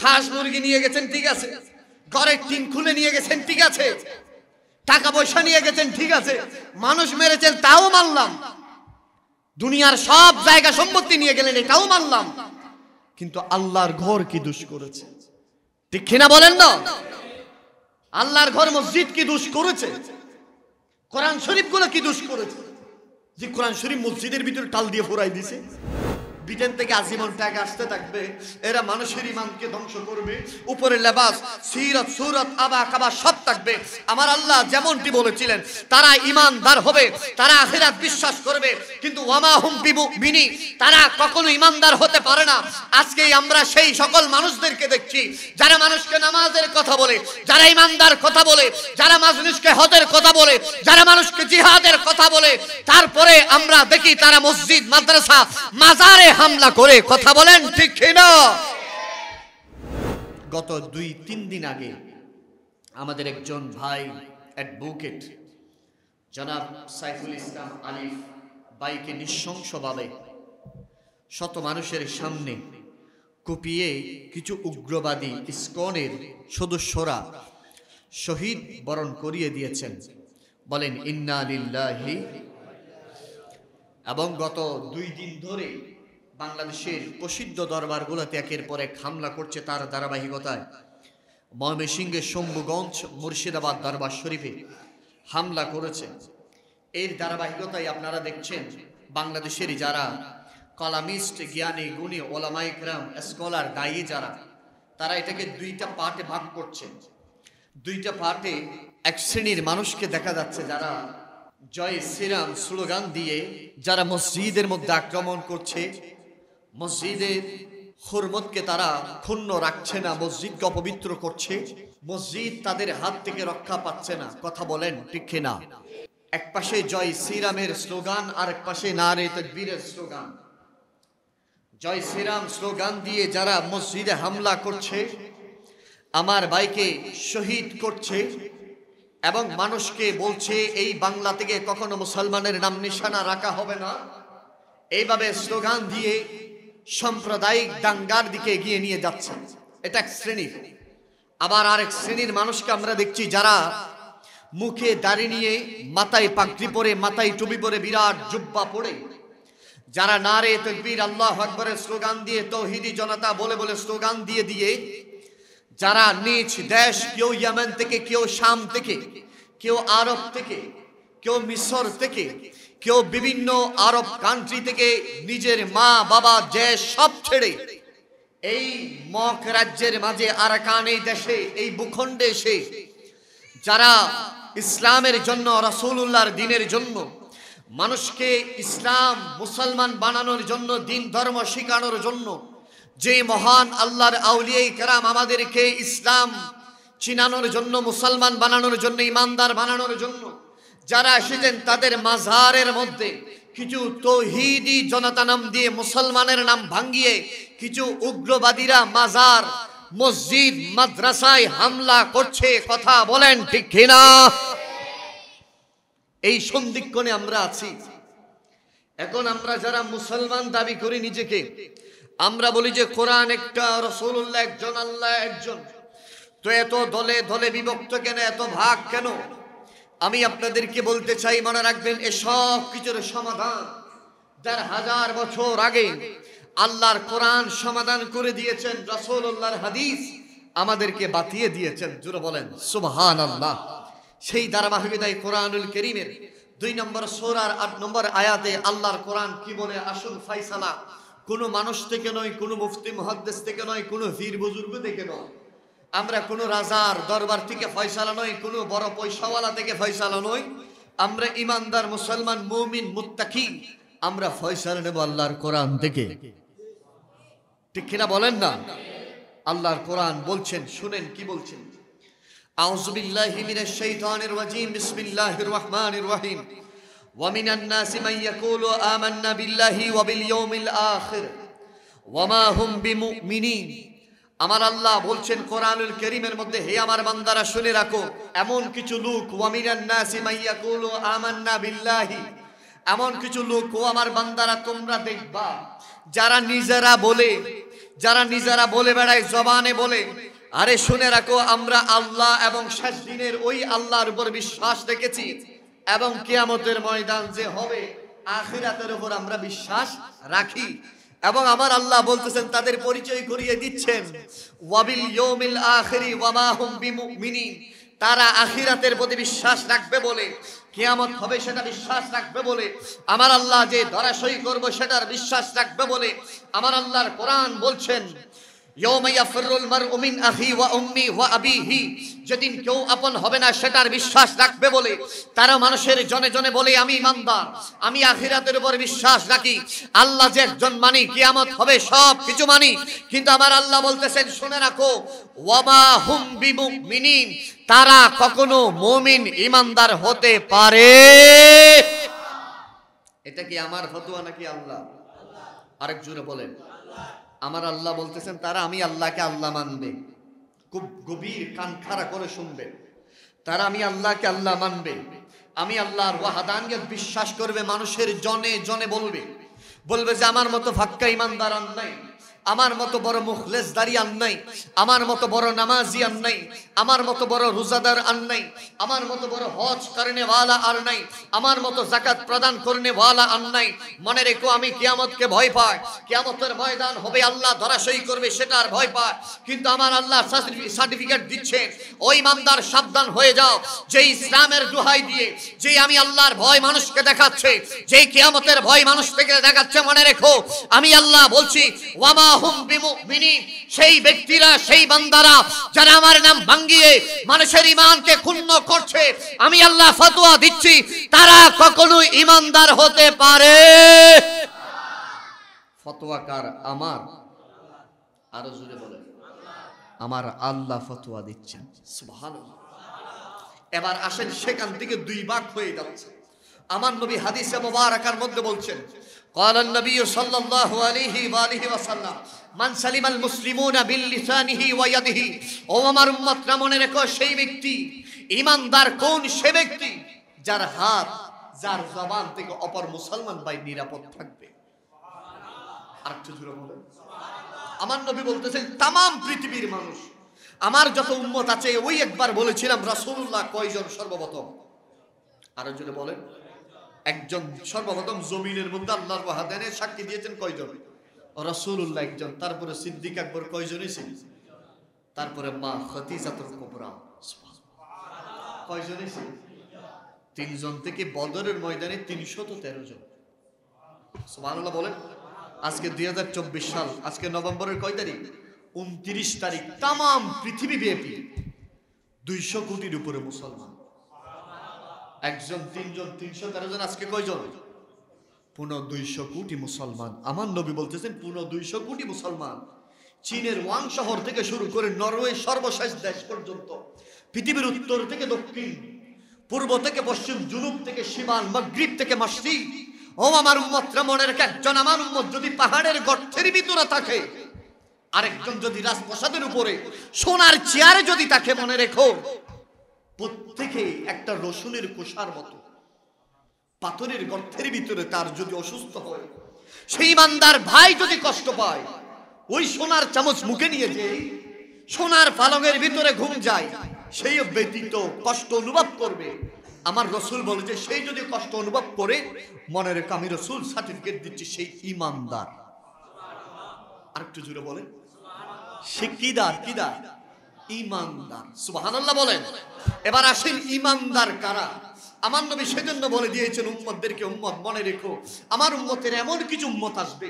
হাঁস মুরগি নিয়ে গেছেন, ঠিক আছে। ঘরের টিন খুলে নিয়ে গেছেন, ঠিক আছে। টাকা পয়সা নিয়ে গেছেন, ঠিক আছে। মানুষ মেরেছেন, তাও মানলাম। দুনিয়ার সব জায়গা সম্পত্তি নিয়ে গেলেন, এটাও মানলাম। কিন্তু আল্লাহর ঘর কি দোষ করেছে? ঠিক কিনা বলেন না? আল্লাহর ঘর মসজিদ কি দোষ করেছে? কোরআন শরীফ গুলো কি দোষ করেছে? যে কোরআন শরীফ মসজিদের ভিতরে টাল দিয়ে ফোরাই দিছে। ব্রিটেন থেকে আজীবন ট্যাগ আসতে থাকবে, এরা মানুষের ইমানকে ধ্বংস করবে। উপরে লেবাস, সিরাত, সুরাত, আবা কাবা সব থাকবে। আমার আল্লাহ যেমনটি বলেছিলেন, তারা ইমানদার হবে, তারা আখিরাত বিশ্বাস করবে, কিন্তু ওয়ামা হুম বিমুমিনি, তারা কখনো ইমানদার হতে পারে না। আজকে আমরা সেই সকল মানুষদেরকে দেখছি যারা মানুষকে নামাজের কথা বলে, যারা ইমানদার কথা বলে, যারা মানুষকে হজের কথা বলে, যারা মানুষকে জিহাদের কথা বলে, তারপরে আমরা দেখি তারা মসজিদ, মাদ্রাসা, মাজারে হামলা করে। কথা বলেন ঠিক কিনা? গত 2-3 দিন আগে আমাদের একজন ভাই অ্যাডভোকেট জনাব সাইফুল ইসলাম আলিফ বাইকে নৃশংসভাবে শত মানুষের সামনে কুপিয়ে কিছু উগ্রবাদী ইসকনের সদস্যরা শহীদ বরণ করিয়ে দিয়েছেন। বলেন ইন্না লিল্লাহি। এবং গত 2 দিন ধরে বাংলাদেশের প্রসিদ্ধ দরবারগুলোতে একের পর এক হামলা করছে। তার ধারাবাহিকতায় ময়মনসিংহের শম্ভুগঞ্জ, মুর্শিদাবাদ দরবার শরীফে হামলা করেছে। এর ধারাবাহিকতায় আপনারা দেখছেন বাংলাদেশের যারা কলামিস্ট, জ্ঞানী, গুণী, ওলামায়ে কেরাম, স্কলার, দায়ী যারা, তারা এটাকে 2টা পার্টে ভাগ করছে। 2টা পার্টে এক শ্রেণীর মানুষকে দেখা যাচ্ছে যারা জয় শ্রীরাম স্লোগান দিয়ে যারা মসজিদের মধ্যে আক্রমণ করছে, মসজিদের হুরমতকে তারা ক্ষুণ্ণ রাখছে না, মসজিদকে অপবিত্র করছে, মসজিদ তাদের হাত থেকে রক্ষা পাচ্ছে না। কথা বলেন ঠিক কিনা? এক পাশে জয় শ্রীরামের স্লোগান, আর এক পাশে নারে তাকবীরের স্লোগান। জয় শ্রীরাম স্লোগান দিয়ে যারা মসজিদে হামলা করছে, আমার ভাইকে শহীদ করছে এবং মানুষকে বলছে এই বাংলা থেকে কখনো মুসলমানের নাম নিশানা রাখা হবে না, এইভাবে স্লোগান দিয়ে সাম্প্রদায়িক দাঙ্গার দিকে এগিয়ে নিয়ে যাচ্ছে, এটা এক শ্রেণীর। আবার আরেক শ্রেণীর মানুষকে আমরা দেখছি যারা মুখে দাড়ি নিয়ে, মাথায় পাগড়ি পরে, মাথায় টুপি পরে, বিরাট জুব্বা পরে, যারা নারে তাকবীর আল্লাহু আকবারের স্লোগান দিয়ে, তৌহিদি জনতা বলে বলে স্লোগান দিয়ে দিয়ে যারা নিজ দেশ, কেউ ইয়েমেন থেকে, কেউ শাম থেকে, কেউ আরব থেকে, কেউ মিশর থেকে, কেউ বিভিন্ন আরব কান্ট্রি থেকে নিজের মা বাবা দেশ সব ছেড়ে এই মক রাজ্যের মাঝে, আরাকান এই দেশে, এই ভূখণ্ডে এসে যারা ইসলামের জন্য, রাসূলুল্লাহর দ্বীনের জন্য, মানুষকে ইসলাম মুসলমান বানানোর জন্য, দ্বীন ধর্ম শেখানোর জন্য, যে মহান আল্লাহর আউলিয়া কেরাম আমাদেরকে ইসলাম চিনানোর জন্য, মুসলমান বানানোর জন্য, ইমানদার বানানোর জন্য যারা এসেছেন, তাদের মাজারের মধ্যে কিছু তৌহিদি জনতা নাম দিয়ে মুসলমানের নাম ভাঙিয়ে কিছু উগ্রবাদীরা মাজার, মসজিদ, মাদ্রাসায় হামলা করছে। কথা বলেন ঠিক কিনা? এই সন্দিক্ষণে আমরা আছি। এখন আমরা যারা মুসলমান দাবি করি নিজেকে, আমরা বলি যে কোরআন একটা, রাসূলুল্লাহ একজন, আল্লাহ একজন, তো এত দলে দলে বিভক্ত কেন, এত ভাগ কেন? আমি আপনাদেরকে বলতে চাই, মনে রাখবেন এসব কিছুর সমাধান 1000 বছর আগে আল্লাহর কোরআন সমাধান করে দিয়েছেন, রাসূলুল্লাহর হাদিস আমাদেরকে বাতিয়ে দিয়েছেন। জোরে বলেন সুবহানাল্লাহ। সেই ধারাবাহিকতায় কোরআনুল কারীমের 2 নম্বর সূরার 8 নম্বর আয়াতে আল্লাহর কোরআন কি বলে? আসল ফয়সালা কোনো মানুষ থেকে নয়, কোনো মুফতি মুহাদ্দিস থেকে নয়, কোনো পীর বুজুর্গ থেকে নয়, আমরা কোনো রাজার দরবার থেকে ফয়সালা নয়, কোনো বড় পয়সাওয়ালা থেকে ফয়সালা নয়, আমরা ইমানদার মুসলমান মুমিন মুত্তাকি, আমরা ফয়সালা নেব আল্লাহর কোরআন থেকে। ঠিক কিনা বলেন না? আল্লাহর কোরআন বলছেন, শুনেন কি বলছেন। আউযু বিল্লাহি মিনাশ শাইতানির রাজীম, বিসমিল্লাহির রহমানির রহিম। ওয়া মিনান নাসি মান ইয়াকুলু আমান্না বিল্লাহি ওয়া বিল ইয়াউমিল আখির ওয়া মা হুম বিমুমিনিন। আমার আল্লাহ বলছেন কোরআনুল কারীমের মধ্যে, হে আমার বান্দারা শুনে রাখো, এমন কিছু লোক, ওয়া মিনান নাসি মান ইয়াকুলু আমান্না বিল্লাহি, এমন কিছু লোক ও আমার বান্দারা তোমরা দেখবা যারা নিজেরা বলে যারা নিজেরা বলে বেড়ায়, জবানে বলে, আরে শুনে রাখো আমরা আল্লাহ এবং শেষ দিনের ওই আল্লাহর উপর বিশ্বাস রেখেছি এবং কিয়ামতের ময়দান যে হবে আখিরাতের উপর আমরা বিশ্বাস রাখি। এবং আমার আল্লাহ বলতেছেন, তাদের পরিচয় করিয়ে দিচ্ছেন, ওয়াবিল ইয়াউমিল আখিরি ওয়া মা হুম বিমুমিনিন, তারা আখিরাতের প্রতি বিশ্বাস রাখবে বলে, কিয়ামত হবে সেটা বিশ্বাস রাখবে বলে, আমার আল্লাহ যে ধরাশয়ী করব সেটার বিশ্বাস রাখবে বলে আমার আল্লাহর কোরআন বলছেন, ইয়াউমা ইয়াফিরুল মারউ মিন আখি ওয়া উম্মি ওয়া আবিহি, যেদিন কেউ আপন হবে না সেটার বিশ্বাস রাখবে বলে তারা মানুষের জনে জনে বলে আমি ইমানদার, আমি আখিরাতের উপর বিশ্বাস রাখি, আল্লাহ যে একজন মানি, কিয়ামত হবে সব কিছু মানি। কিন্তু আমার আল্লাহ বলতেছেন, শুনে রাখো, ওয়া মা হুম বিমুমিনিন, তারা কখনো মুমিন ইমানদার হতে পারে। এটা কি আমার ফতোয়া নাকি আল্লাহ? আরেক জোরে বলেন। আমার আল্লাহ বলতেছেন তারা আমি আল্লাহকে আল্লাহ মানবে, খুব গভীর কান খাড়া করে শুনবে, তারা আমি আল্লাহকে আল্লাহ মানবে, আমি আল্লাহর ওয়াহাদানিয়ত বিশ্বাস করবে, মানুষের জনে জনে বলবে যে আমার মতো ফাক্কা ইমানদার আর নাই, আমার মতো বড় মুখলেসদারি আর নাই, আমার মতো বড় নামাজি আর নাই, আমার মতো বড় রোজাদার আর নাই, আমার মতো বড় হজ করনে ওয়ালা আর নাই, আমার মতো যাকাত প্রদান করনে ওয়ালা আর নাই। মনে রেখো, আমি কিয়ামতকে ভয় পাই, কিয়ামতের ময়দান হবে, আল্লাহ ধরাশয়ী করবে সেটার ভয় পায়। কিন্তু আমার আল্লাহ সার্টিফিকেট দিচ্ছেন, ওই ইমানদার সাবধান হয়ে যাও, যে ইসলামের দোহাই দিয়ে, যে আমি আল্লাহর ভয় মানুষকে দেখাচ্ছে, যে কিয়ামতের ভয় মানুষ থেকে দেখাচ্ছে, মনে রেখো আমি আল্লাহ বলছি, ওয়ামা হুম বিমুমিনিন, সেই ব্যক্তিরা, সেই বান্দারা যারা আমার নাম ভাঙিয়ে মানুষের ঈমানকে ক্ষুণ্ণ করছে, আমি আল্লাহ ফতোয়া দিচ্ছি তারা কখনোই ঈমানদার হতে পারে। ফতোয়া কার? আমার। আরো জোরে বলেন, আমার আল্লাহ ফতোয়া দিচ্ছেন। সুবহানাল্লাহ। এবার আসেন, সেখান থেকে দুই ভাগ হয়ে যাচ্ছে। আমার নবী হাদিসে মুবারাকার মধ্যে বলছেন, قال النبي صلى الله عليه وآله وسلم من سلم المسلمون باللسانه ويده। ও আমার উম্মতরা, মনে রেখো, সেই ব্যক্তি ঈমানদার কোন? সে ব্যক্তি যার হাত, যার জবান থেকে অপর মুসলমান ভাই নিরাপদ থাকবে। আর একটু জোরে বলেন। আমার নবী বলতেছেন, তামাম পৃথিবীর মানুষ, আমার যত উম্মত আছে, ওই একবার বলেছিলাম রাসূলুল্লাহ কয়জন সর্বপ্রথম? আরো জোরে বলেন। একজন সর্বপ্রথম জমিনের মধ্যে আল্লাহর ওয়াহদানিয়ত সাক্ষী দিয়েছেন কয়জন? রাসূলুল্লাহ একজন। তারপরে সিদ্দিক আকবর কয়জন ছিল? তারপরে মা খাদিজাতুল কুবরা কয়জন ছিল? তিনজন থেকে বদরের ময়দানে 313 জন। সুবহানাল্লাহ বলেন। আজকে 2024 সাল, আজকে নভেম্বরের কয় তারিখ? 29 তারিখ। তামাম পৃথিবী ব্যাপী 200 কোটির উপরে মুসলমান। একজন, তিনজন, 313 জন, আজকে কয়জন? 200 কোটি মুসলমান। আমার নবী বলতেছেন 200 কোটি মুসলমান। চীনের ওয়াং শহর থেকে শুরু করে নরওয়ে সর্বশেষ দেশ পর্যন্ত, পৃথিবীর উত্তর থেকে দক্ষিণ, পূর্ব থেকে পশ্চিম, জুনুব থেকে শিমাল, মাগরিব থেকে মাশরিক। ও আমার উম্মতরা, মনে রেখে, একজন আমার উম্মত যদি পাহাড়ের গর্তের ভিতরে থাকে, আরেকজন যদি রাজপ্রাসাদের উপরে সোনার চেয়ারে যদি থাকে, মনে রেখো প্রত্যেকে একটা রসুনের কোষার মতো। পাথরের গর্তের ভিতরে তার যদি অসুস্থ হয়, সেই ইমানদার ভাই যদি কষ্ট পায়, ওই সোনার চামচ মুখে নিয়ে যে সোনার পালঙের ভিতরে ঘুম যায়, সেই ব্যতীত কষ্ট অনুভব করবে। আমার রসুল বলে যে সেই যদি কষ্ট অনুভব করে, মনে রেখে আমি রসুল সার্টিফিকেট দিচ্ছি সেই ইমানদার। আর একটু জুড়ে বলেন, সে কিদার? কিদার? ইমানদার। সুবহানাল্লাহ বলেন। এবার আসেন, ইমানদার কারা? আমার নবী সেজন্য বলে দিয়েছেন উম্মতদেরকে, উম্মত মনে রেখো, আমার উম্মতের এমন কিছু উম্মত আসবে।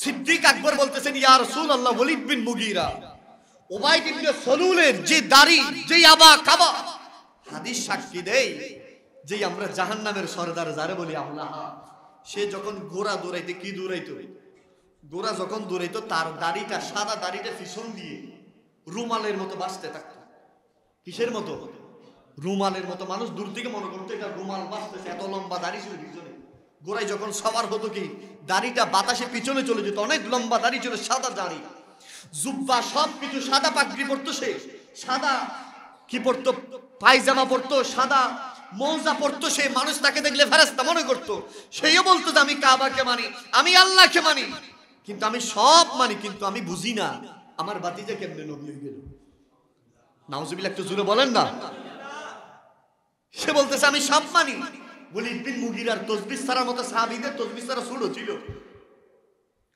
সিদ্দিক আকবর বলতেছেন, ইয়া রাসূলুল্লাহ, ওয়ালিদ বিন মুগীরা, উবাইদ ইবনে সলুলের যে দাড়ি, যে আবা কাবা, হাদিস সাক্ষী দেয় যে আমরা জাহান্নামের সরদার যারে বলি আল্লাহ, সে যখন ঘোড়া দৌড়াইতে, কি দৌড়াইতো? ঘোড়া যখন দৌড়াইতো, তার দাড়িটা, সাদা দাড়িটা পিছন দিয়ে রুমালের মতো বাঁচতে থাকতো। কিসের মতো? রুমালের মতো। মানুষ দূর থেকে মনে করতো এটা রুমাল বাঁচতেছে, এত লম্বা দাড়ি ছিল পিছনে। ঘোড়ায় যখন সবার হতো কি, দাড়িটা বাতাসে পিছনে চলে যেত, অনেক লম্বা দাড়ি ছিল, সাদা দাড়ি, জুব্বা, সব কিছু সাদা, পাগড়ি পরতো সে, সাদা কি পরতো, পায়জামা পরতো, সাদা মৌজা পরতো সে। মানুষ তাকে দেখলে ফেরেশতা মনে করতো। সেও বলতো যে আমি কাবাকে মানি, আমি আল্লাহকে মানি। কিন্তু আমি সব মানি, কিন্তু আমি বুঝি না আমার ভাতিজা কেমনে নবী হয়ে গেল। নাউজুবিল্লাহ, একটু জোরে বলেন না। সে বলতেছে আমি সব মানি। ওয়ালিদ বিন মুগিরার তাসবিহ ছাড়ার মতো সাহাবীদের তাসবিহ ছাড়া ছোট ছিল।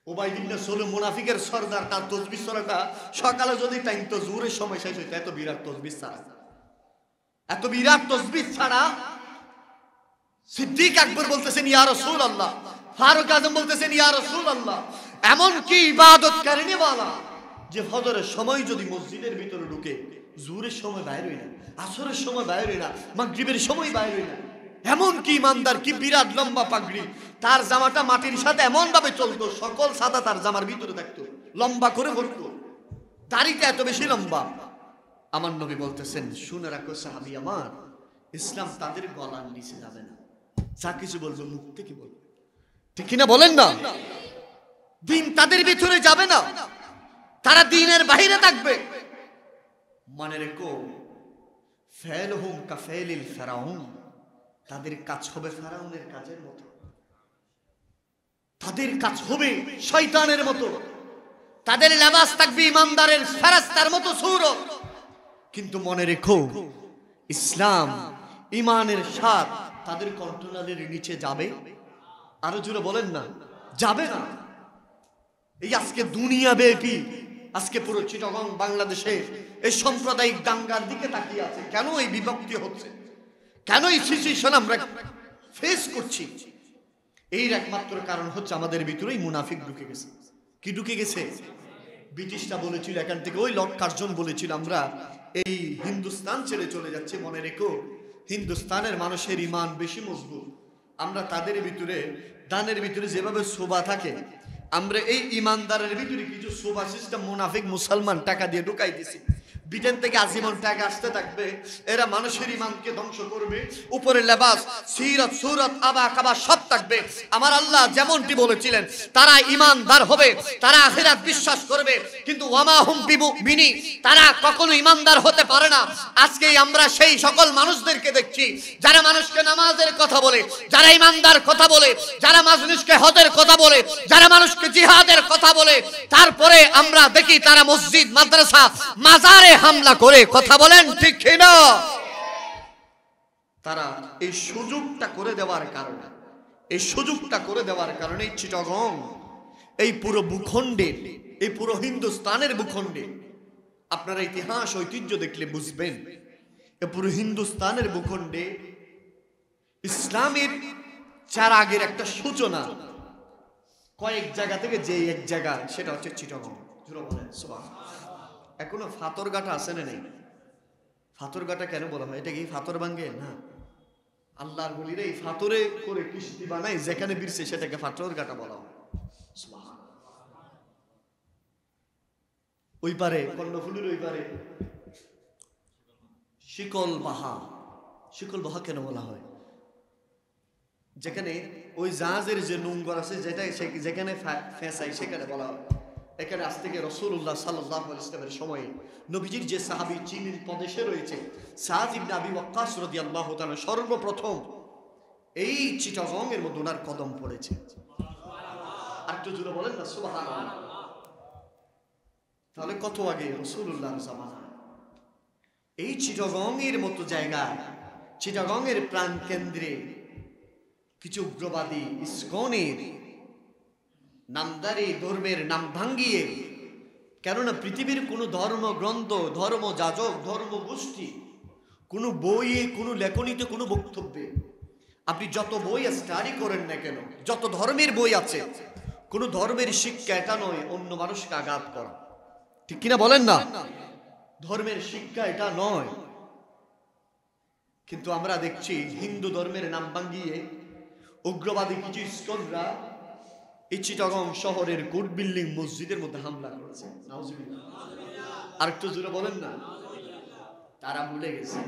উবাইদ ইবনে সালুল মুনাফিকের সরদার, তার তাসবিহ ছাড়াটা সকালে যদি টাইমতো জোহরের সময় শেষ হইতো। এত বিরাট তাসবিহ ছাড়া, এত বিরাট তাসবিহ ছাড়া সিদ্দিক আকবর বলতেছেন ইয়া রাসূলুল্লাহ, ফারুক আজম বলতেছেন ইয়া রাসূলুল্লাহ, এমন কি ইবাদত কারিনে वाला যে ফজরের সময় যদি মসজিদের ভিতরে ঢুকে জোহরের সময় বাইরে হয় না, আসরের সময় বাইরে হয় না, মাগরিবের সময় বাইরে হয় না। এমন কি ইমানদার, কি বিরাট লম্বা পাগড়ি, তার জামাটা মাটির সাথে এমন ভাবে চলতো সকল সাদা তার জামার ভিতরে থাকতো, লম্বা করে পড়তো, দাড়িটা এত বেশি লম্বা। আমার নবী বলতেছেন শুনে রাখো সাহাবী আমার, ইসলাম তাদের গলার নিচে যাবে না, যা কিছু বলবো মুখ থেকে বলবে, ঠিক কিনা বলেন না? দিন তাদের ভিতরে যাবে না, তারা দ্বীনের বাইরে থাকবে। মনে রেখো ফাইলহুম কাফাইলিল ফিরাউন, তাদের কাজ হবে ফেরাউনের কাজের মতো, তাদের কাজ হবে শয়তানের মতো, তাদের লেবাস থাকবে ইমানদারের ফেরেশতার মতো সূরত। কিন্তু মনে রেখো ইসলাম ইমানের স্বাদ তাদের কন্ট্রোলের নিচে যাবে। আরো জোরে বলেন না, যাবে না। এই আজকে দুনিয়া ব্যাপী, আজকে পুরো চিটাগং বাংলাদেশে এই সাম্প্রদায়িক দাঙ্গার দিকে তাকিয়ে আছে। কেন এই বিভক্তি হচ্ছে, কেন এই সিচুয়েশন আমরা ফেস করছি? এর একমাত্র কারণ হচ্ছে আমাদের ভিতরেই মুনাফিক ঢুকে গেছে। কি ঢুকে গেছে? ব্রিটিশরা বলেছিল এখান থেকে, ওই লর্ড কার্জন বলেছিল আমরা এই হিন্দুস্তান ছেড়ে চলে যাচ্ছে। মনে রেখো হিন্দুস্তানের মানুষের ইমান বেশি মজবুত। আমরা তাদের ভিতরে দানের ভিতরে যেভাবে শোভা থাকে, আমরা এই ইমানদারের ভিতরে কিছু শোভা সিস্টেম মুনাফিক মুসলমান টাকা দিয়ে ঢুকাই দিছি। ব্রিটেন থেকে আজীবন টাকা আসতে থাকবে, এরা মানুষের ইমানকে ধ্বংস করবে। উপরে লেবাস সিরাত সুরত আবা কাবা সব থাকবে। আমার আল্লাহ যেমনটি বলেছিলেন তারা ইমানদার হবে, তারা আখিরাত বিশ্বাস করবে, কিন্তু ওয়ামা হুম বিমুমিনি, তারা কখনো ইমানদার হতে পারে না। আজকে আমরা সেই সকল মানুষদেরকে দেখছি যারা মানুষকে নামাজের কথা বলে, যারা ইমানদার কথা বলে, যারা মানুষকে হজের কথা বলে, যারা মানুষকে জিহাদের কথা বলে, তারপরে আমরা দেখি তারা মসজিদ মাদ্রাসা মাজারে হামলা করে। কথা বলেন ঠিক কিনা? তারা এই সুযোগটা করে দেওয়ার কারণে, এই সুযোগটা করে দেওয়ার কারণে চিটাগং এই পুরো ভূখণ্ডে, এই পুরো হিন্দুস্তানের ভূখণ্ডে, আপনারা ইতিহাস ঐতিহ্য দেখলে বুঝবেন এই পুরো হিন্দুস্তানের ভূখণ্ডে ইসলামের চার আগের একটা সূচনা কয়েক জায়গা থেকে, যে এক জায়গা সেটা হচ্ছে চিটাগং। এখনো ফাতরঘাটা আছে না নেই? ফাতরঘাটা কেন বলা হয়? এটা কি ফাতর ভাঙ্গে না, আল্লাহর বলিরে এই ফাতরে করে কিস্তি বানাই, যেখানে বিরছে সেটাকে ফাতরঘাটা বলা হয়। ওই পারে কর্ণফুলির ওই পারে শিকল বাহা। শিকল বাহা কেন বলা হয়? যেখানে ওই জাহাজের যে নোংর আছে যেটা যেখানে ফেঁসাই সেখানে বলা হয়। এখানে আজ থেকে রাসূলুল্লাহ সাল্লাল্লাহু আলাইহি ওয়াসাল্লামের সময়ে নবীজির যে সাহাবী চীনের প্রদেশে রয়েছে সাদ ইবনে আবি ওয়াক্কাস রাদিয়াল্লাহু তাআলা সর্বপ্রথম এই চিটাগং এর মধ্যে ওনার কদম পড়েছে। আর একটু জোরে বলেন না সুবহানাল্লাহ। তাহলে কত আগে রাসূলুল্লাহর জামানা এই চিটাগং এর মতো জায়গায়, চিটাগং এর প্রাণ কেন্দ্রে কিছু উগ্রবাদী ইসকনের নামদারি ধর্মের নাম ভাঙ্গিয়ে, কেননা পৃথিবীর কোনো ধর্মগ্রন্থ, ধর্ম যাজক, ধর্ম গোষ্ঠী, কোনো বইয়ে, কোনো লেখনীতে, কোনো বক্তব্যে আপনি যত বই স্টাডি করেন না কেন, যত ধর্মের বই আছে, কোনো ধর্মের শিক্ষা এটা নয় অন্য মানুষকে আঘাত করা। ঠিক কিনা বলেন না? ধর্মের শিক্ষা এটা নয়। কিন্তু আমরা দেখছি হিন্দু ধর্মের নাম ভাঙ্গিয়ে উগ্রবাদী কিছু ইসকনরা এই চিটাগং শহরের কোর্ট বিল্ডিং মসজিদের মধ্যে হামলা করেছে। নাউজুবিল্লাহ। আর একটু জোরে বলেন না। তারা ভুলে গেছে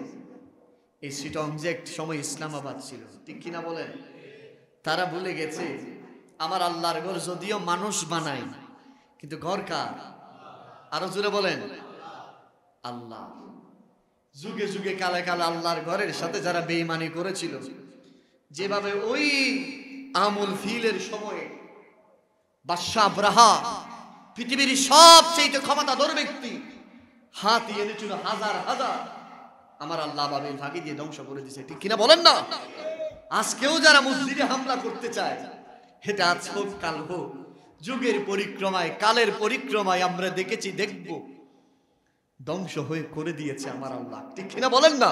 এই চিটাগং যে এক সময় ইসলামাবাদ ছিল। ঠিক কিনা বলেন? তারা ভুলে গেছে আমার আল্লাহর ঘর যদিও মানুষ বানায় কিন্তু ঘর কার? আরো জোরে বলেন আল্লাহ। যুগে যুগে কালে কালে আল্লাহর ঘরের সাথে যারা বেঈমানি করেছিল, যেভাবে ওই আমুল ফিলের সময়ে বাদশাহ আবরাহা, পৃথিবীর সবচেয়ে ক্ষমতাধর ব্যক্তি, হাতি এনেছিল হাজার হাজার, আমার আল্লাহ বাবেল ফাঁকি দিয়ে ধ্বংস করে দিয়েছে। ঠিক কিনা বলেন না? আজকেও যারা মসজিদে হামলা করতে চায়, এটা আজ হোক কাল হোক, যুগের পরিক্রমায় কালের পরিক্রমায় আমরা দেখেছি, দেখব, ধ্বংস হয়ে করে দিয়েছে আমার আল্লাহ। ঠিক কিনা বলেন না?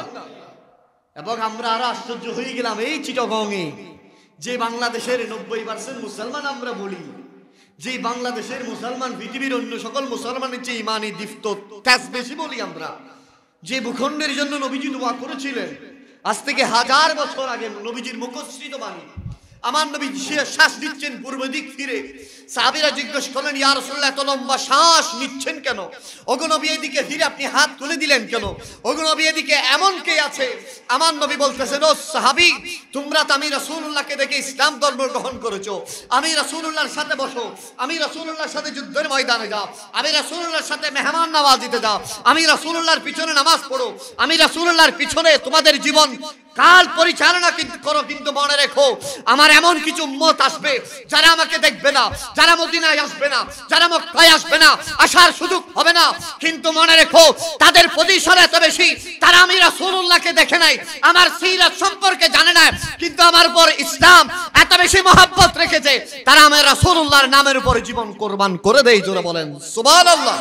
এবং আমরা আরো আশ্চর্য হয়ে গেলাম, এই চিটাগংয়ে যে বাংলাদেশের 90% মুসলমান আমরা বলি, যে বাংলাদেশের মুসলমান পৃথিবীর অন্য সকল মুসলমানের চেয়ে ইমানি দীপ্ত তেজ বেশি বলি আমরা, যে ভূখণ্ডের জন্য নবীজি দোয়া করেছিলেন আজ থেকে 1000 বছর আগে, নবীজির মুখশ্রিত বাণী, আমার নবী শ্বাস নিচ্ছেন পূর্ব দিক ফিরে, সাহাবীরা জিজ্ঞেস করলেন, ইয়া রাসূলুল্লাহ এত লম্বা শ্বাস নিচ্ছেন কেন? ওগো নবী এদিকে ফিরে আপনি হাত তুলে দিলেন কেন? ওগো নবী এদিকে এমন কে আছে? আমার নবী বলতেছেন, ও সাহাবী, তোমরা তো আমি রাসূলুল্লাহকে দেখে ইসলাম ধর্ম গ্রহণ করেছো, আমি রাসূলুল্লাহর সাথে বসো, আমি রাসূলুল্লাহর সাথে যুদ্ধের ময়দানে যাও, আমি রাসূলুল্লাহর সাথে মেহমান নওয়াজিতে যাও, আমি রাসূলুল্লাহর পিছনে নামাজ পড়ো, আমি রাসূলুল্লাহর পিছনে তোমাদের জীবন কাল পরিচালনা করো, কিন্তু মনে রেখো আমার এমন কিছু উম্মত আসবে যারা আমাকে দেখবে না, যারা মদিনায় আসবে না, যারা মক্কায় আসবে না, আসার সুযোগ হবে না, কিন্তু মনে রেখো তাদের পজিশন এত বেশি, তারা আমি রাসূলুল্লাহকে দেখে নাই, আমার সিরাত সম্পর্কে জানে না, কিন্তু আমার উপর ইসলাম এত বেশি মহব্বত রেখেছে, তারা আমার রাসূলুল্লাহর নামের উপর জীবন কোরবান করে দেয়। জোরে বলেন সুবহানাল্লাহ।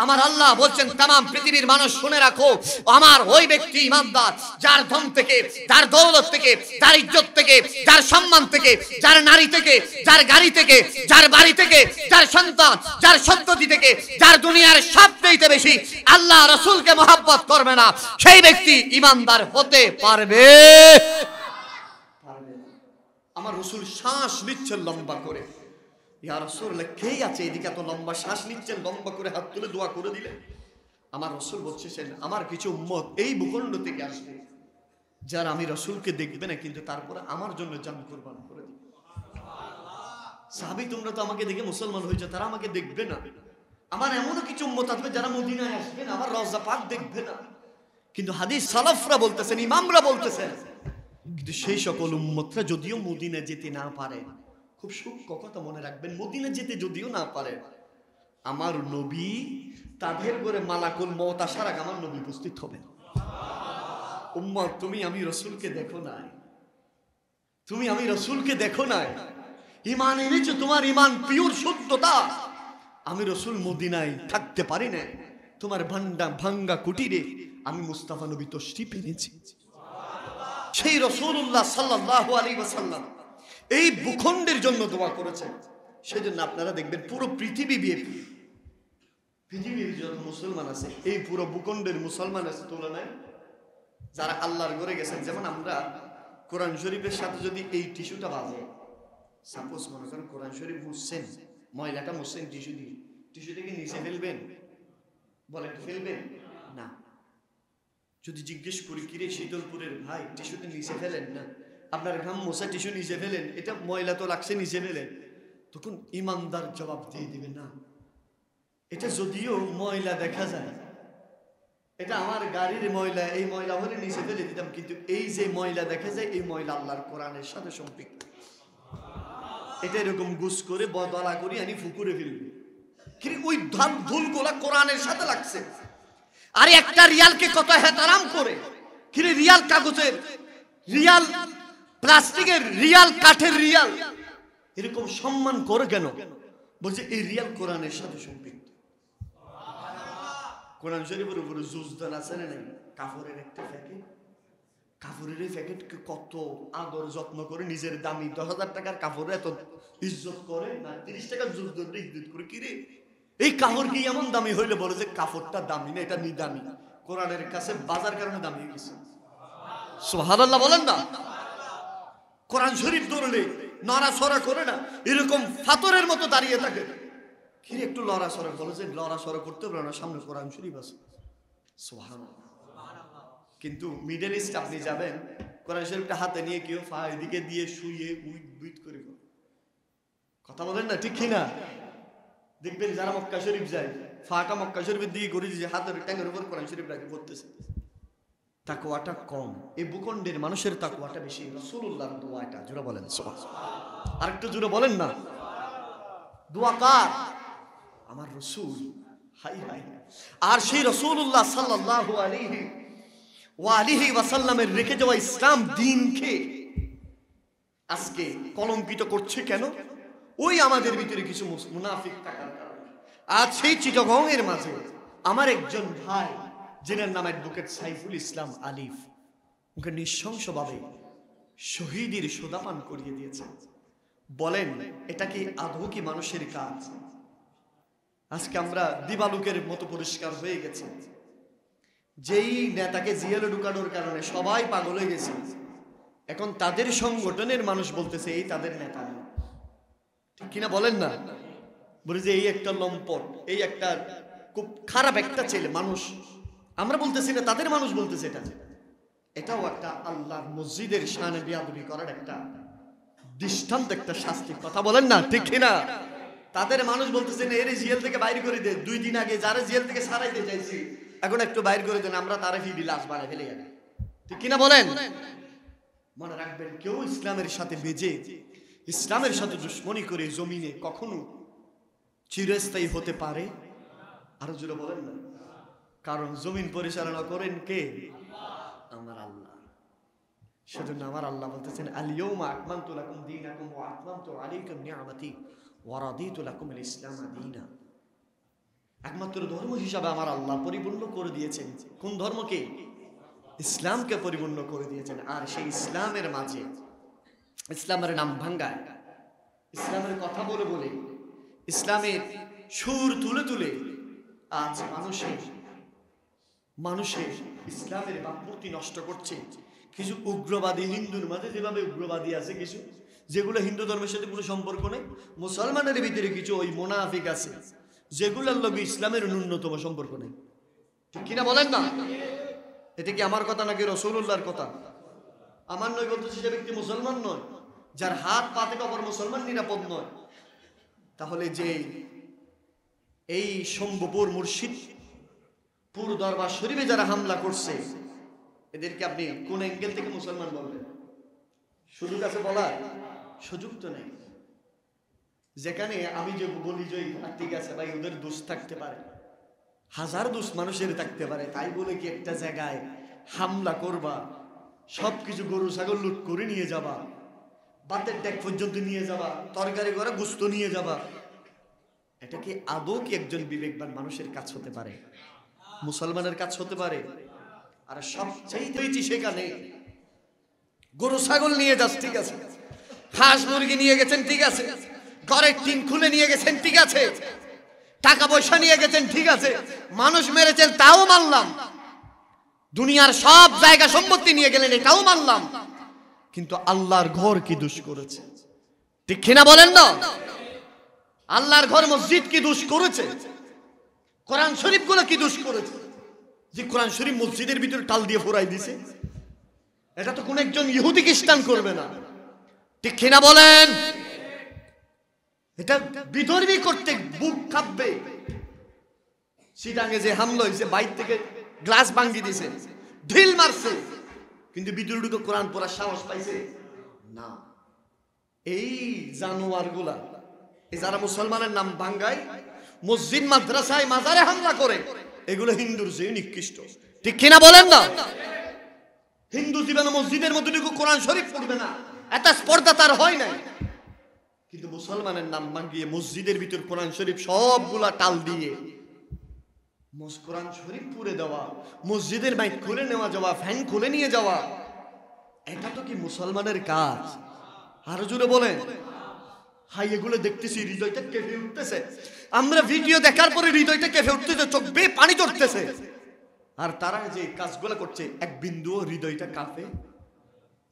আমার আল্লাহ বলছেন, তামাম পৃথিবীর মানুষ শুনে রাখো, আমার ওই ব্যক্তি ইমানদার যার ধন থেকে, যার দৌলত থেকে, যার ইজ্জত থেকে, যার সম্মান থেকে, যার নারী থেকে, যার গাড়ি থেকে, যার বাড়ি থেকে, যার সন্তান, যার সন্ততি থেকে, যার দুনিয়ার সবচেয়ে বেশি আল্লাহ রাসূলকে মহব্বত করবে না, সেই ব্যক্তি ইমানদার হতে পারবে? আমার রাসূল শ্বাস নিচ্ছেন লম্বা করে, ইয়া রাসূলুল্লাহ কে আছে এদিকে এত লম্বা শ্বাস নিচ্ছেন, লম্বা করে হাত তুলে দোয়া করে দিলেন। আমার রাসূল বলছেন, আমার কিছু উম্মত এই ভূখণ্ড থেকে আসবে যারা আমি রাসূলকে দেখবে না, কিন্তু তারপরে আমার জন্য জান কুরবান করে দিবে। সাহাবী তোমরা তো আমাকে দেখে মুসলমান হয়েছে, তারা আমাকে দেখবে না, আমার এমনও কিছু উম্মত আসবে যারা মদিনায় আসবে না, আমার রওজা পাক দেখবে না, কিন্তু হাদিস সালাফরা বলতেছেন, ইমামরা বলতেছেন, কিন্তু সেই সকল উম্মতরা যদিও মদিনা যেতে না পারে, খুব সূক্ষ্ম কথা মনে রাখবেন, মদিনা যেতে যদিও না পারে, আমার নবী তাদের করে মালাকুল মওত আসার আগে আমার নবী উপস্থিত হবেন। উম্মত তুমি আমি রাসূলকে দেখো নাই, তুমি আমি রাসূলকে দেখো নাই, ঈমান এনেছো, তোমার ঈমান পিওর শুদ্ধতা, আমি রাসূল মদিনায় থাকতে পারি না, তোমার ভাঙ্গা কুটিরে আমি মুস্তাফা নবী তশরিফ এনেছি। সেই রাসূলুল্লাহ সাল্লাল্লাহু আলাইহি ওয়াসাল্লাম এই ভূখণ্ডের জন্য দোয়া করেছেন। সেজন্য আপনারা দেখবেন পুরো পৃথিবীর যত মুসলমান আছে, এই পুরো ভূখণ্ডের মুসলমান আছে তুলনায় যারা আল্লাহর ঘরে গেছেন। যেমন আমরা কোরআন শরীফের সাথে যদি এই টিস্যুটা বাজে, সাপোজ মনে করেন কোরআন শরীফ মুছছেন, ময়লাটা মুছছেন টিস্যু দিয়ে, টিস্যুটাকে নিচে ফেলবেন? বলেন ফেলবেন না। যদি জিজ্ঞেস করি, কিরে শীতলপুরের ভাই টিস্যুটা নিচে ফেলেন না, আপনার ঘাম মোছা টিস্যু নিচে ফেলেন, এটা ময়লা তো লাগছে নিচে ফেলেন, তখন ইমানদার জবাব দিয়ে দিবে না, এটা যদিও ময়লা দেখা যায়, এটা আমার গাড়ির ময়লা, এই ময়লা হলে নিচে ফেলে দিতাম, কিন্তু এই যে ময়লা দেখা যায় এই ময়লা আল্লাহর কোরআনের সাথে সম্পৃক্ত, এটা এরকম গুছ করে বদলা করি আনি ফুকুরে ফেলবে, কিন্তু ওই ধুলগুলা কোরআনের সাথে লাগছে। আর একটা রিয়ালকে কত হেতারাম করে, কিন্তু রিয়াল কাগজের রিয়াল, প্লাস্টিকের রিয়াল, কাঠের রিয়াল, এরকম সম্মান করে কেন? বলছে এই রিয়াল কোরআনের সাথে সম্পৃক্ত। কোরআন শরীফের উপরে জুজদান আছে না নাই, কাপড়ের একটা প্যাকেট, কাপড়ের এই প্যাকেটকে কত আদর যত্ন করে, নিজের দামি 10,000 টাকার কাপড়ে এত ইজ্জত করে না, 30 টাকার জুজদান ইজ্জত করে। কিরে এই কাপড় কি এমন দামি হইলে বলে যে কাপড়টা দামি না, এটা নিদামি, কোরআনের কাছে বাজার কারণে দামি হয়ে গেছে। সুবহানাল্লাহ বলেন না। কোরআন শরীফ ধরলে নড়াচড়া করে না, এরকম ফাতরের মতো দাঁড়িয়ে থাকে, কি একটু লড়াচড়া বলে যে লড়াচড়া করতে পারে না, সামনে কোরআন শরীফ আছে। সুবহানাল্লাহ। কিন্তু মিডল ইস্ট আপনি যাবেন, কোরআন শরীফটা হাতে নিয়ে কেউ ফা এদিকে দিয়ে শুয়ে উইট করে কথা বলেন না, ঠিক কিনা? দেখবেন যারা মক্কা শরীফ যায়, ফাটা মক্কা শরীফের দিকে করে দিয়ে হাতের ট্যাঙ্গের উপর কোরআন শরীফ রাখে পড়তেছে। তাকওয়াটা কম, এই ভূখণ্ডের মানুষের তাকওয়াটা বেশি। রাসূলুল্লাহর দোয়াটা জোরে বলেন সুবহানাল্লাহ, আরেকটু জোরে বলেন না। দোয়া কার? আমার রাসূল। High high. আর সেই রাসূলুল্লাহ সাল্লাল্লাহু আলাইহি ওয়া আলিহি ওয়াসাল্লামের রেখে যাওয়া ইসলাম দ্বীনকে আজকে কলঙ্কিত করছে কেন? ওই আমাদের ভিতরে কিছু মুনাফিক থাকার কারণে। আজ সেই চিটাগং এর মাঝে আমার একজন ভাই, যিনার নাম অ্যাডভোকেট সাইফুল ইসলাম আলিফ, ওকে নৃশংসভাবে শহীদের সোদাপান করিয়ে দিয়েছে। বলেন এটা কি আদৌ কি মানুষের কাজ? আজকে আমরা দিবালুকের মতো পরিষ্কার হয়ে গেছে। যেই নেতাকে জেলে ঢুকানোর কারণে সবাই পাগল হয়ে গেছে, এখন তাদের সংগঠনের মানুষ বলতেছে এই তাদের নেতা, ঠিক কিনা বলেন না? বলে যে এই একটা লম্পট, এই একটা খুব খারাপ একটা ছেলে মানুষ। আমরা বলতেছি না, তাদের মানুষ বলতেছে এটা। এটাও একটা আল্লাহর মসজিদের শানে বেয়াদবি করার একটা দৃষ্টান্ত, একটা শাস্তি। কথা বলেন না, ঠিক কিনা? তাদের মানুষ বলতেছে না, এর জেল থেকে বাইরে করে দে। 2 দিন আগে যারা জেল থেকে ছাড়াইতে চাইছি, এখন একটু বাইর করে দেন, আমরা তারা ফিডি লাশ বানায় ফেলে যাবে, ঠিক কিনা বলেন? মনে রাখবেন, কেউ ইসলামের সাথে বেজে ইসলামের সাথে দুশ্মনী করে জমিনে কখনো চিরস্থায়ী হতে পারে? আরো জোরে বলেন না। কারণ জমিন পরিচালনা করেন কে? আমার আল্লাহ। সেজন্য আমার আল্লাহ বলতেছেন, আল-ইয়াউমা আকমালতু লাকুম দীনাকুম ওয়া আতমামতু আলাইকুম নি'মাতি ওয়া রাদিতু লাকুমুল ইসলাম দীনা। একমাত্র ধর্ম হিসাবে আমার আল্লাহ পরিপূর্ণ করে দিয়েছেন কোন ধর্মকে? ইসলামকে পরিপূর্ণ করে দিয়েছেন। আর সেই ইসলামের মাঝে ইসলামের নাম ভাঙ্গায়, ইসলামের কথা বলে বলে, ইসলামের সুর তুলে তুলে আজ মানুষের ইসলামের ভাবমূর্তি নষ্ট করছে। কিছু উগ্রবাদী হিন্দুর মাঝে যেভাবে উগ্রবাদী আছে কিছু, যেগুলো হিন্দু ধর্মের সাথে কোনো সম্পর্ক নেই। মুসলমানের ভিতরে কিছু ওই মুনাফিক আছে যেগুলোর লগে ইসলামের ন্যূনতম সম্পর্ক নেই, ঠিক কিনা বলেন না? এটা কি আমার কথা নাকি রাসূলুল্লাহর কথা? আমার নয় বলতেছে, সে ব্যক্তি মুসলমান নয় যার হাত পা থেকে অপর মুসলমান নিরাপদ নয়। তাহলে যে এই শম্ভুপুর মুর্শিদপুর দরবার শরীফে যারা হামলা করছে, এদেরকে আপনি কোন অ্যাঙ্গেল থেকে মুসলমান বলবেন? সুযোগ আছে বলার? সুযোগ তো নেই। যেখানে আমি যে বলি যে ঠিক আছে ভাই, ওদের দোষ থাকতে পারে, হাজার দোষ মানুষের থাকতে পারে, তাই বলে কি একটা জায়গায় হামলা করবা, সবকিছু গরু ছাগল লুট করে নিয়ে যাবা, বাতের ট্যাগ পর্যন্ত নিয়ে যাবা, তরকারি করে গোস্ত নিয়ে যাবা, এটা কি আদৌ কি একজন বিবেকবান মানুষের কাজ হতে পারে? মুসলমানের কাজ হতে পারে? আর সবচেয়ে সেখানে গরু ছাগল নিয়ে যাস, ঠিক আছে, হাঁস মুরগি নিয়ে গেছেন, ঠিক আছে, ঘরের টিন খুলে নিয়ে গেছেন, ঠিক আছে, টাকা পয়সা নিয়ে গেছেন, ঠিক আছে, মানুষ মেরেছেন, তাও মানলাম, দুনিয়ার সব জায়গা সম্পত্তি নিয়ে গেলেন, এটাও মানলাম, কিন্তু আল্লাহর ঘর কি দোষ করেছে? ঠিক কিনা বলেন না? আল্লাহর ঘর মসজিদ কি দোষ করেছে? কোরআন শরীফ গুলো কি দোষ করেছে যে কোরআন শরীফ মসজিদের ভিতরে টাল দিয়ে ফোরাই দিছে? এটা তো কোন একজন ইহুদি খ্রিস্টান করবে না, ঠিক কিনা বলেন? এটা বিধর্মী করতে বুক কাঁপবে। সিটাঙ্গে যে হামলা হয়েছে, বাইর থেকে গ্লাস ভাঙি দিছে, ঢিল মারছে, কিন্তু বিদ্রোহীকে কোরআন পড়ার সাহস পাইছে না। এই জানোয়ার গুলা, এই যারা মুসলমানের নাম ভাঙ্গায়, মসজিদ মাদ্রাসায় মাজারে হামলা করে, এগুলো হিন্দুর যে নিকৃষ্ট, ঠিক কিনা বলেন না? হিন্দু জীবনে মসজিদের মধ্যে কোরআন শরীফ পড়বে না, এত স্পর্ধা তার হয় নাই। কিন্তু মুসলমানের নাম ভাঙ্গিয়ে মসজিদের ভিতর কোরআন শরীফ সবগুলা টাল দিয়ে কোরআন শরীফ পুড়ে দেওয়া, মসজিদের মাইক খুলে নেওয়া যাওয়া, ফ্যান খুলে নিয়ে যাওয়া, এটা তো কি মুসলমানের কাজ? আরো জোরে বলেন। হাই, এগুলো দেখতেছি হৃদয়টা কেঁপে উঠতেছে। আমরা ভিডিও দেখার পরে হৃদয়টা কেঁপে উঠতেছে, চোখ বেয়ে পানি ঝরতেছে। আর তারা যে কাজগুলো করছে, এক বিন্দুও হৃদয়টা কাঁপে?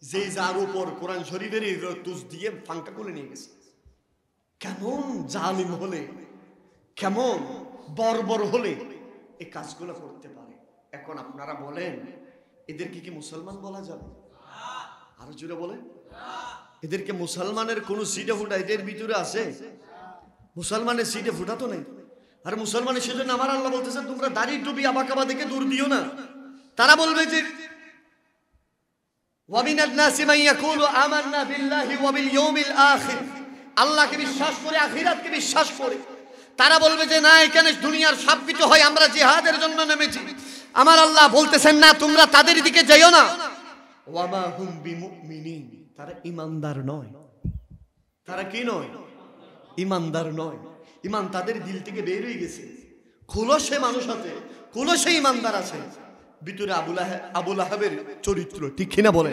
যে যার উপর কোরআন শরীফের তুষ দিয়ে ফাঙ্কা খুলে নিয়ে গেছে, কেমন জালিম হলে, কেমন বর্বর হলে এই কাজগুলো করতে পারে? এখন আপনারা বলেন, এদেরকে কি মুসলমান বলা যাবে? আরো জোরে বলেন। এদেরকে মুসলমানের কোন সিটে ফুটা এদের ভিতরে আছে? মুসলমানের সিটে ফুটা তো নেই। আর মুসলমানের সেজন্য আমার আল্লাহ বলতেছেন, তোমরা দাড়ি টুপি আবাকাবা দেখে দূর দিও না। তারা বলবে যে ওয়ামিনান নাসি মান ইয়াকুলু আমান্না বিল্লাহি ওয়া বিল ইয়াউমিল আখির আল্লাহকে বিশ্বাস করে, আখিরাতকে বিশ্বাস করে, তারা বলবে যে না, এখানে দুনিয়ার সব কিছু হয়, আমরা জিহাদের জন্য নেমেছি। আমার আল্লাহ বলতেছেন না, তোমরা তাদের দিকে যাইও না। ওয়ামা হুম বিমুমিনিন, তারা ঈমানদার নয়। তারা কি নয়? ঈমানদার নয়। ঈমান তাদের দিল থেকে বের হয়ে গেছে। খুলসে মানুষ আছে, খুলসে ঈমানদার আছে, ভিতরে আবু লাহাবের চরিত্র, ঠিক কিনা বলে?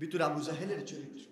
ভিতরে আবু জাহেলের চরিত্র।